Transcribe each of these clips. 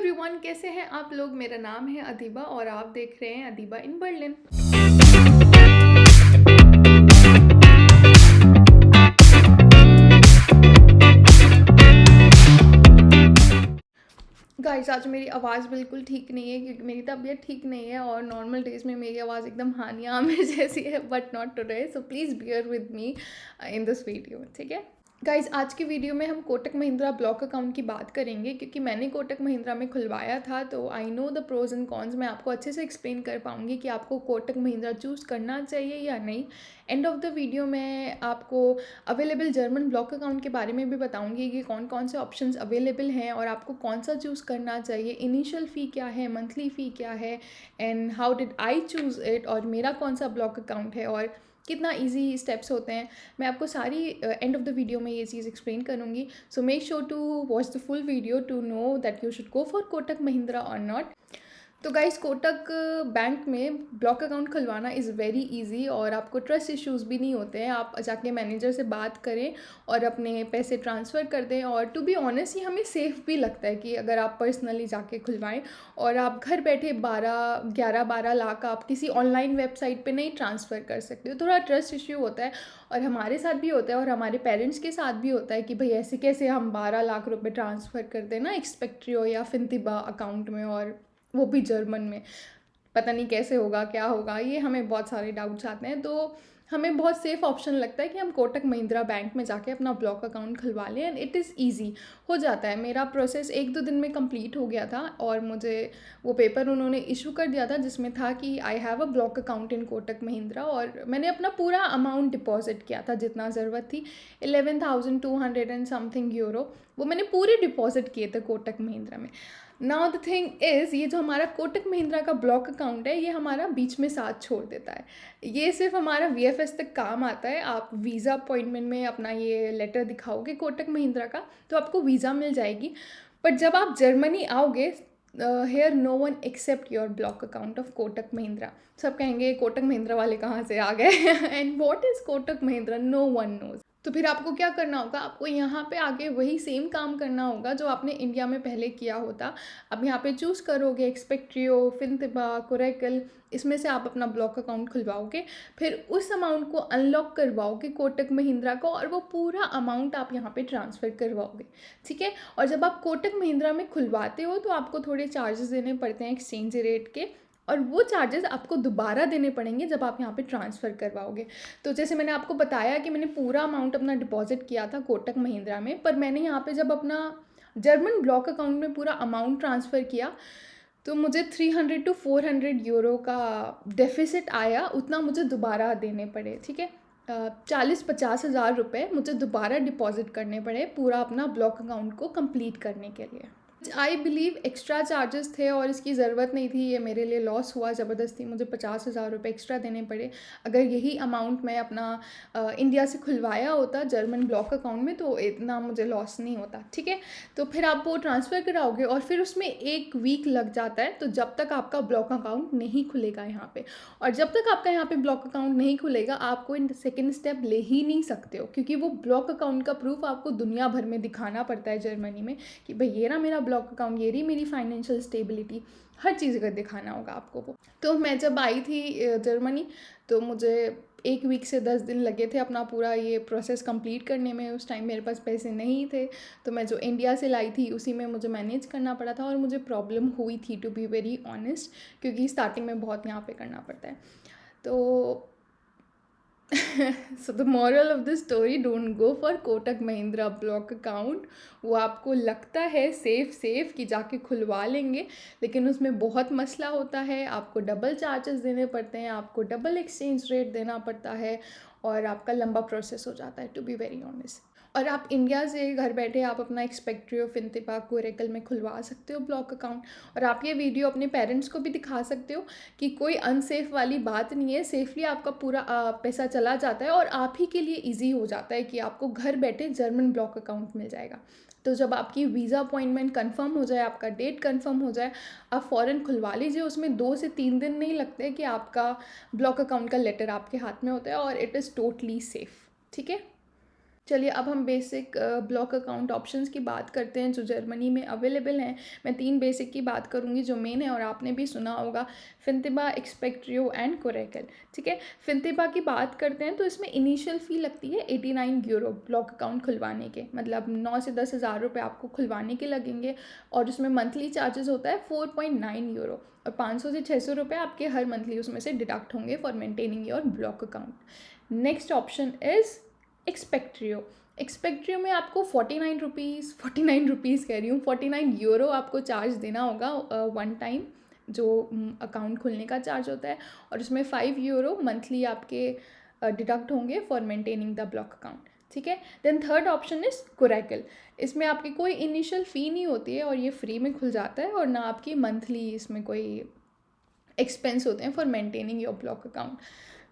Everyone, कैसे हैं आप लोग। मेरा नाम है अदीबा और आप देख रहे हैं अदीबा इन बर्लिन। गाइस, आज मेरी आवाज़ बिल्कुल ठीक नहीं है क्योंकि मेरी तबीयत ठीक नहीं है और नॉर्मल डेज़ में मेरी आवाज़ एकदम हानिया आमिर जैसी है, but not today. So please bear with me in this video, ठीक है। गाइज, आज की वीडियो में हम कोटक महिंद्रा ब्लॉक अकाउंट की बात करेंगे क्योंकि मैंने कोटक महिंद्रा में खुलवाया था, तो I know the pros and cons. मैं आपको अच्छे से एक्सप्लेन कर पाऊँगी कि आपको कोटक महिंद्रा चूज़ करना चाहिए या नहीं। एंड ऑफ द वीडियो मैं आपको अवेलेबल जर्मन ब्लॉक अकाउंट के बारे में भी बताऊँगी कि कौन कौन से ऑप्शंस अवेलेबल हैं और आपको कौन सा चूज़ करना चाहिए, इनिशियल फ़ी क्या है, मंथली फ़ी क्या है, and how did I choose it, और मेरा कौन सा ब्लॉक अकाउंट है और कितना इजी स्टेप्स होते हैं। मैं आपको सारी एंड ऑफ द वीडियो में ये चीज़ एक्सप्लेन करूँगी। So make sure to watch the full video to know that you should go for Kotak Mahindra और नॉट। तो गाइस, कोटक बैंक में ब्लॉक अकाउंट खुलवाना इज़ वेरी इजी और आपको ट्रस्ट इश्यूज़ भी नहीं होते हैं। आप जाके मैनेजर से बात करें और अपने पैसे ट्रांसफ़र कर दें। और टू बी ऑनेस्ट, ये हमें सेफ़ भी लगता है कि अगर आप पर्सनली जाके खुलवाएं और आप घर बैठे 12 लाख आप किसी ऑनलाइन वेबसाइट पे नहीं ट्रांसफ़र कर सकते हो। थोड़ा ट्रस्ट इश्यू होता है और हमारे साथ भी होता है और हमारे पेरेंट्स के साथ भी होता है कि भाई ऐसे कैसे हम 12 लाख रुपए ट्रांसफ़र कर दें ना एक्सपेक्ट्रियो या फिनतिबा अकाउंट में, और वो भी जर्मन में। पता नहीं कैसे होगा, क्या होगा, ये हमें बहुत सारे डाउट्स आते हैं। तो हमें बहुत सेफ़ ऑप्शन लगता है कि हम कोटक महिंद्रा बैंक में जाके अपना ब्लॉक अकाउंट खुलवा लें एंड इट इज़ ईजी हो जाता है। मेरा प्रोसेस 1-2 दिन में कंप्लीट हो गया था और मुझे वो पेपर उन्होंने इशू कर दिया था जिसमें था कि I have a block account in Kotak Mahindra, और मैंने अपना पूरा अमाउंट डिपॉजिट किया था जितना ज़रूरत थी, 11,200 एंड समथिंग यूरो। वो मैंने पूरे डिपॉजिट किए थे कोटक महिंद्रा में। नाउ द थिंग इज़, ये जो हमारा कोटक महिंद्रा का ब्लॉक अकाउंट है ये हमारा बीच में साथ छोड़ देता है। ये सिर्फ हमारा वीएफएस तक काम आता है। आप वीज़ा अपॉइंटमेंट में अपना ये लेटर दिखाओगे कोटक महिंद्रा का तो आपको वीज़ा मिल जाएगी। बट जब आप जर्मनी आओगे, here no one accept your block account of Kotak Mahindra. सब कहेंगे कोटक महिंद्रा वाले कहाँ से आ गए and what is Kotak Mahindra, no one knows. तो फिर आपको क्या करना होगा, आपको यहाँ पे आके वही सेम काम करना होगा जो आपने इंडिया में पहले किया होता। अब यहाँ पे चूज़ करोगे एक्सपेक्ट्रियो, फिनतिबा, कोरेकल, इसमें से आप अपना ब्लॉक अकाउंट खुलवाओगे। फिर उस अमाउंट को अनलॉक करवाओगे कोटक महिंद्रा को और वो पूरा अमाउंट आप यहाँ पे ट्रांसफ़र करवाओगे, ठीक है। और जब आप कोटक महिंद्रा में खुलवाते हो तो आपको थोड़े चार्जेस देने पड़ते हैं एक्सचेंज रेट के, और वो चार्जेस आपको दोबारा देने पड़ेंगे जब आप यहाँ पे ट्रांसफ़र करवाओगे। तो जैसे मैंने आपको बताया कि मैंने पूरा अमाउंट अपना डिपॉजिट किया था कोटक महिंद्रा में, पर मैंने यहाँ पे जब अपना जर्मन ब्लॉक अकाउंट में पूरा अमाउंट ट्रांसफ़र किया तो मुझे 300 to 400 यूरो का डेफिसिट आया। उतना मुझे दोबारा देने पड़े, ठीक है। 40-50 हज़ार रुपये मुझे दोबारा डिपॉजिट करने पड़े पूरा अपना ब्लॉक अकाउंट को कंप्लीट करने के लिए। आई बिलीव एक्स्ट्रा चार्जेस थे और इसकी ज़रूरत नहीं थी। ये मेरे लिए लॉस हुआ ज़बरदस्ती, मुझे 50 हज़ार रुपये एक्स्ट्रा देने पड़े। अगर यही अमाउंट मैं अपना इंडिया से खुलवाया होता जर्मन ब्लॉक अकाउंट में तो इतना मुझे लॉस नहीं होता, ठीक है। तो फिर आप वो ट्रांसफ़र कराओगे और फिर उसमें 1 वीक लग जाता है, तो जब तक आपका ब्लॉक अकाउंट नहीं खुलेगा यहाँ पे, और जब तक आपका यहाँ पे ब्लॉक अकाउंट नहीं खुलेगा आप कोई सेकेंड स्टेप ले ही नहीं सकते हो, क्योंकि वो ब्लॉक अकाउंट का प्रूफ आपको दुनिया भर में दिखाना पड़ता है जर्मनी में कि भाई ये ना मेरा ब्लॉक अकाउंट, ये रही मेरी फाइनेंशियल स्टेबिलिटी, हर चीज़ का दिखाना होगा आपको वो। तो मैं जब आई थी जर्मनी तो मुझे 1 वीक से 10 दिन लगे थे अपना पूरा ये प्रोसेस कंप्लीट करने में। उस टाइम मेरे पास पैसे नहीं थे तो मैं जो इंडिया से लाई थी उसी में मुझे मैनेज करना पड़ा था और मुझे प्रॉब्लम हुई थी, टू बी वेरी ऑनेस्ट, क्योंकि स्टार्टिंग में बहुत यहाँ पे करना पड़ता है। तो so the moral of the story, don't go for Kotak Mahindra block account. वो आपको लगता है सेफ कि जाके खुलवा लेंगे, लेकिन उसमें बहुत मसला होता है। आपको डबल चार्जेस देने पड़ते हैं, आपको डबल एक्सचेंज रेट देना पड़ता है और आपका लंबा प्रोसेस हो जाता है, टू बी वेरी ऑनेस्ट। और आप इंडिया से घर बैठे आप अपना एक्सपेक्ट्रियो, फिनतिबा, कोरेकल में खुलवा सकते हो ब्लॉक अकाउंट, और आप ये वीडियो अपने पेरेंट्स को भी दिखा सकते हो कि कोई अनसेफ वाली बात नहीं है। सेफली आपका पूरा पैसा चला जाता है और आप ही के लिए इजी हो जाता है कि आपको घर बैठे जर्मन ब्लॉक अकाउंट मिल जाएगा। तो जब आपकी वीज़ा अपॉइंटमेंट कंफर्म हो जाए, आपका डेट कंफर्म हो जाए, आप फ़ौरन खुलवा लीजिए। उसमें 2 से 3 दिन नहीं लगते कि आपका ब्लॉक अकाउंट का लेटर आपके हाथ में होता है और इट इज़ टोटली सेफ़, ठीक है। चलिए अब हम बेसिक ब्लॉक अकाउंट ऑप्शंस की बात करते हैं जो जर्मनी में अवेलेबल हैं। मैं 3 बेसिक की बात करूँगी जो मेन है और आपने भी सुना होगा, फिनतिबा, एक्सपेक्ट्रियो एंड कोरेकल। ठीक है, फिनतिबा की बात करते हैं तो इसमें इनिशियल फ़ी लगती है 89 यूरो ब्लॉक अकाउंट खुलवाने के, मतलब 9 से 10 हज़ार रुपये आपको खुलवाने के लगेंगे। और उसमें मंथली चार्जेस होता है 4.9 यूरो, और 500 से 600 रुपये आपके हर मंथली उसमें से डिडक्ट होंगे for maintaining your block account. Next option is एक्सपेक्ट्रियो। एक्सपेक्ट्रियो में आपको 49 रुपीज़ कह रही हूँ, 49 यूरो आपको चार्ज देना होगा वन टाइम, जो अकाउंट खुलने का चार्ज होता है, और उसमें 5 यूरो मंथली आपके डिडक्ट होंगे for maintaining the block account. ठीक है, then third option is Coracle. इसमें आपकी कोई इनिशियल फ़ी नहीं होती है और ये फ्री में खुल जाता है, और ना आपकी मंथली इसमें कोई एक्सपेंस होते हैं for maintaining your block account.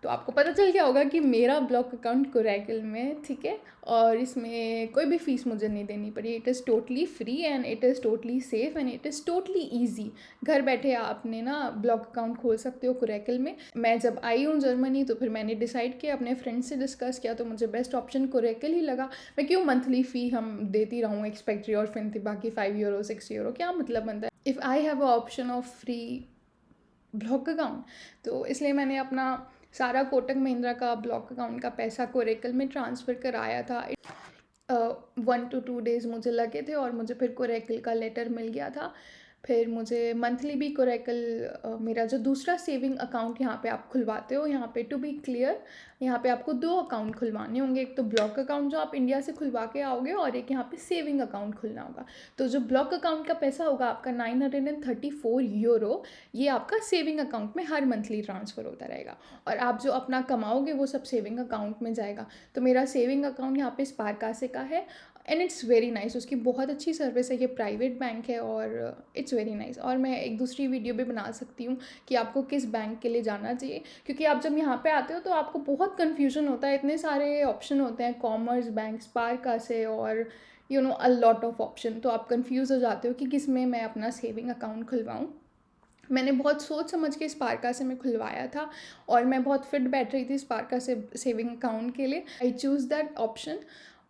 तो आपको पता चल गया होगा कि मेरा ब्लॉक अकाउंट कोरेकल में, ठीक है, और इसमें कोई भी फ़ीस मुझे नहीं देनी पड़ी। It is totally free and it is totally safe and it is totally easy. घर बैठे आपने ना ब्लॉक अकाउंट खोल सकते हो कोरेकल में। मैं जब आई हूँ जर्मनी तो फिर मैंने डिसाइड किया, अपने फ्रेंड से डिस्कस किया, तो मुझे बेस्ट ऑप्शन कोरेकल ही लगा। मैं क्यों मंथली फ़ी हम देती रहूँ एक्सपेक्ट्री और फिनतिबा की 5 यूरो 6 यूरो, क्या मतलब बनता है if I have a option of free block account. तो इसलिए मैंने अपना सारा कोटक महिंद्रा का ब्लॉक अकाउंट का पैसा कोरेकल में ट्रांसफ़र कराया था। 1 to 2 डेज़ मुझे लगे थे और मुझे फिर कोरेकल का लेटर मिल गया था। फिर मुझे मंथली भी कोरेकल मेरा जो दूसरा सेविंग अकाउंट यहाँ पे आप खुलवाते हो, यहाँ पे टू बी क्लियर, यहाँ पे आपको 2 अकाउंट खुलवाने होंगे। एक तो ब्लॉक अकाउंट जो आप इंडिया से खुलवा के आओगे, और एक यहाँ पे सेविंग अकाउंट खुलना होगा। तो जो ब्लॉक अकाउंट का पैसा होगा आपका 934 यूरो, ये आपका सेविंग अकाउंट में हर मंथली ट्रांसफ़र होता रहेगा, और आप जो अपना कमाओगे वो सब सेविंग अकाउंट में जाएगा। तो मेरा सेविंग अकाउंट यहाँ पे स्पारकासे का है एंड इट्स वेरी नाइस। उसकी बहुत अच्छी सर्विस है, ये प्राइवेट बैंक है और इट्स वेरी नाइस। और मैं एक दूसरी वीडियो भी बना सकती हूँ कि आपको किस बैंक के लिए जाना चाहिए, क्योंकि आप जब यहाँ पे आते हो तो आपको बहुत कन्फ्यूजन होता है, इतने सारे ऑप्शन होते हैं, कॉमर्स बैंक, स्पारकासे और you know a lot of option. तो आप कन्फ्यूज़ हो जाते हो कि किस में मैं अपना सेविंग अकाउंट खुलवाऊँ। मैंने बहुत सोच समझ के स्पारकासे में खुलवाया था और मैं बहुत फिट बैठ रही थी स्पारकासे सेविंग अकाउंट के लिए। आई चूज़ दैट ऑप्शन,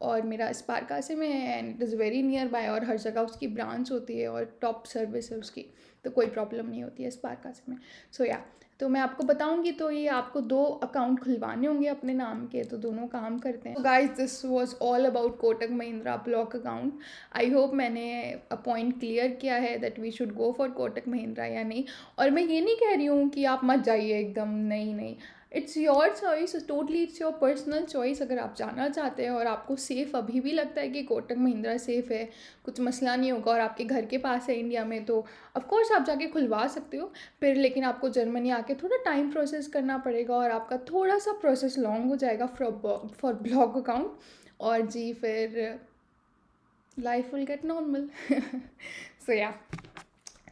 और मेरा स्पारकासे में है and it is very near by, और हर जगह उसकी ब्रांच होती है और टॉप सर्विस है उसकी, तो कोई प्रॉब्लम नहीं होती है स्पारकासे में। सो या, तो मैं आपको बताऊंगी। तो ये आपको 2 अकाउंट खुलवाने होंगे अपने नाम के, तो दोनों काम करते हैं। तो guys this was all about Kotak Mahindra block account. I hope मैंने पॉइंट क्लियर किया है that we should go for Kotak Mahindra या नहीं। और मैं ये नहीं कह रही हूँ कि आप मत जाइए एकदम, नहीं नहीं, it's your choice, totally it's your personal choice. अगर आप जाना चाहते हैं और आपको सेफ़ अभी भी लगता है कि कोटक महिंद्रा सेफ़ है, कुछ मसला नहीं होगा, और आपके घर के पास है इंडिया में, तो ऑफकोर्स आप जाके खुलवा सकते हो। फिर लेकिन आपको जर्मनी आके थोड़ा टाइम प्रोसेस करना पड़ेगा और आपका थोड़ा सा प्रोसेस लॉन्ग हो जाएगा फॉर ब्लॉक अकाउंट। और जी फिर life will get normal. So yeah,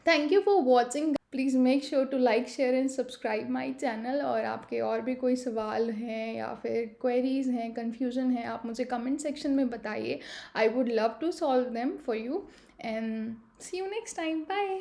thank you for watching. Please make sure to like, share and subscribe my channel. और आपके और भी कोई सवाल हैं या फिर क्वेरीज़ हैं, कन्फ्यूजन है, आप मुझे कमेंट सेक्शन में बताइए। I would love to solve them for you and see you next time. Bye.